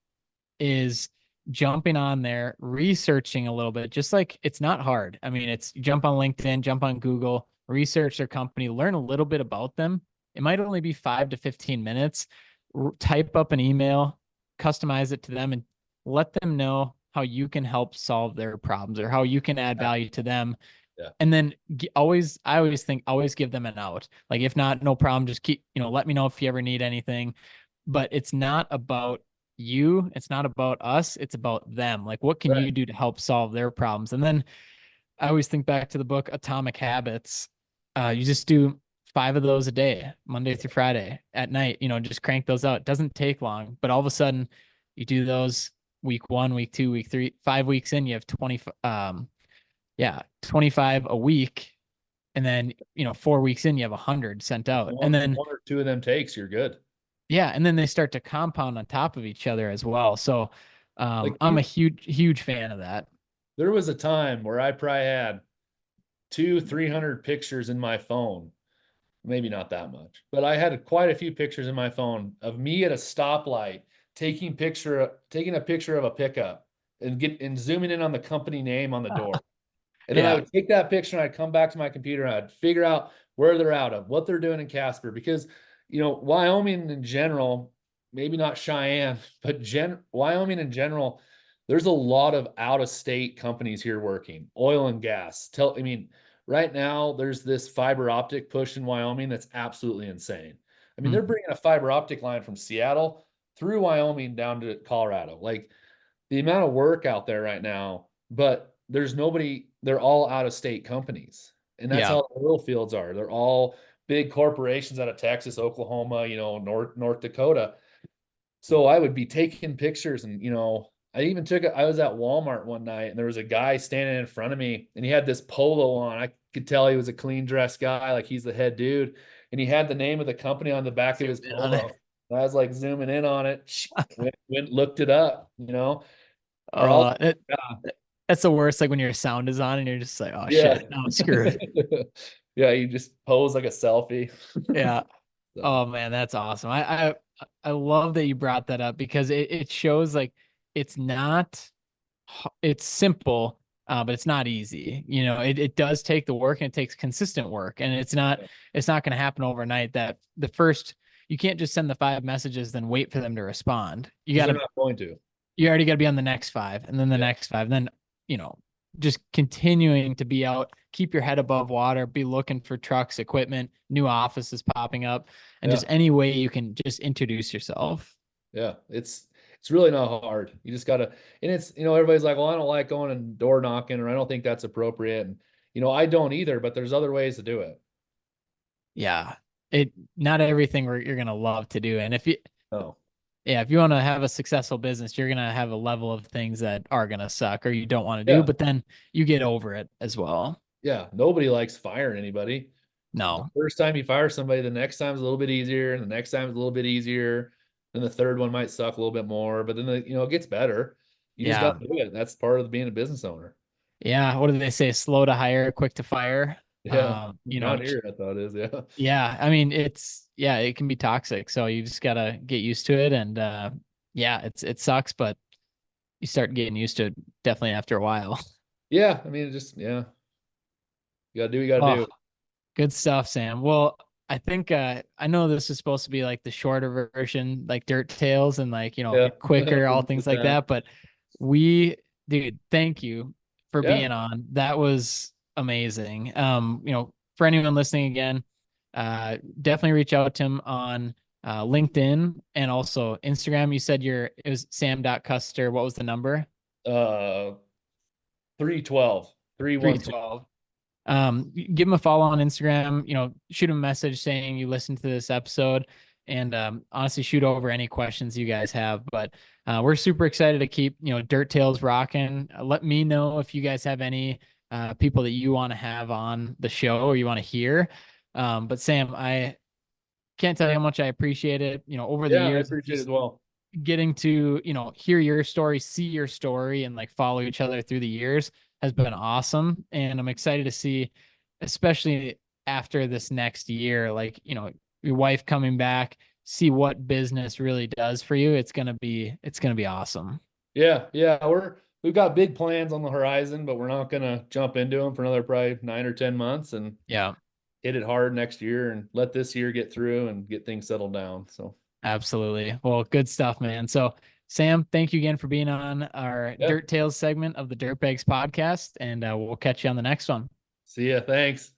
is jumping on there, researching a little bit, just like it's not hard. I mean, it's jump on LinkedIn, jump on Google, research their company, learn a little bit about them. It might only be 5 to 15 minutes. Type up an email, customize it to them, and let them know how you can help solve their problems or how you can add value to them. Yeah. And then I always think, always give them an out. Like, if not, no problem. Just keep, let me know if you ever need anything. But it's not about you. It's not about us. It's about them. Like, what can Right. you do to help solve their problems? And then I always think back to the book Atomic Habits. You just do 5 of those a day, Monday through Friday at night, just crank those out. It doesn't take long, but all of a sudden you do those week 1, week 2, week 3, 5 weeks in, you have 20, 25 a week. And then, 4 weeks in, you have 100 sent out. And then, One or two of them takes, you're good. yeah. And then they start to compound on top of each other as well. So, Like I'm a huge fan of that. there was a time where I probably had 300 pictures in my phone. Maybe not that much, but I had quite a few pictures in my phone of me at a stoplight taking a picture of a pickup and zooming in on the company name on the door. And then I Yeah. would take that picture and I'd come back to my computer and I'd figure out where they're out of, what they're doing in Casper, because Wyoming in general, maybe not Cheyenne, but Wyoming in general, there's a lot of out of state companies here working oil and gas. I mean, right now there's this fiber optic push in Wyoming that's absolutely insane. I mean, Hmm. they're bringing a fiber optic line from Seattle through Wyoming down to Colorado. Like the amount of work out there right now, but there's nobody, they're all out of state companies. And that's Yeah. how the oil fields are. They're all big corporations out of Texas, Oklahoma, North Dakota. So I would be taking pictures and, I was at Walmart one night and there was a guy standing in front of me and he had this polo on. I could tell he was a clean dressed guy, like he's the head dude. And he had the name of the company on the back of his Zoomed in on it. polo. And I was like zooming in on it, went looked it up, or I'll, Oh, that's the worst. Like when your sound is on and you're just like, oh yeah. shit, now I'm screwed. Yeah, you just pose like a selfie. Yeah. So, Oh man, that's awesome. I love that you brought that up because it shows like it's not it's simple, but it's not easy. It does take the work and it takes consistent work, and it's not going to happen overnight. That the first you can't just send the 5 messages then wait for them to respond. You 'cause got they're to not going to. you already got to be on the next 5 and then the Yeah. next 5, and then you know just continuing to be out, keep your head above water, be looking for trucks, equipment, new offices popping up, and Yeah. just any way you can just introduce yourself. Yeah. It's really not hard. You just gotta, and it's, everybody's like, well, I don't like going and door knocking, or I don't think that's appropriate. And, I don't either, but there's other ways to do it. Yeah, it not everything you're gonna love to do, and No. if you want to have a successful business, you're gonna have a level of things that are gonna suck or you don't want to do, Yeah. but then you get over it as well. Yeah. Nobody likes firing anybody. The No. first time you fire somebody, the next time's a little bit easier, and the next time is a little bit easier. And the third one might suck a little bit more, but then it gets better. You just Yeah. got to do it. That's part of being a business owner. Yeah. What do they say? Slow to hire, quick to fire. Yeah. You know, Around here, I thought is, yeah. yeah. I mean, it can be toxic. So you just gotta get used to it. And yeah, it sucks, but you start getting used to it definitely after a while. Yeah. I mean, yeah. You gotta do what you gotta Oh, do. good stuff, Sam. Well, I think I know this is supposed to be like the shorter version, like Dirt Tales and like, Yeah. quicker, all things like that. But we, dude, thank you for Yeah. being on. That was amazing. For anyone listening again, definitely reach out to him on LinkedIn and also Instagram. You said it was sam.custer. What was the number? Uh 312. 312. 312. Give him a follow on Instagram, shoot him a message saying you listened to this episode, and honestly shoot over any questions you guys have. But we're super excited to keep, Dirt Tales rocking. Let me know if you guys have any people that you want to have on the show or you want to hear. But Sam, I can't tell you how much I appreciate it. Over the Yeah, I years, appreciate it just as well. getting to hear your story, see your story, and like follow each other through the years has been awesome. And I'm excited to see, especially after this next year, like your wife coming back, see what business really does for you. It's gonna be awesome. Yeah, yeah. We've got big plans on the horizon, but we're not gonna jump into them for another probably 9 or 10 months and Yeah, hit it hard next year and let this year get through and get things settled down. So absolutely. Well, good stuff, man. So Sam, thank you again for being on our yeah. Dirt Tales segment of the Dirtbags podcast, and we'll catch you on the next one. See ya. Thanks.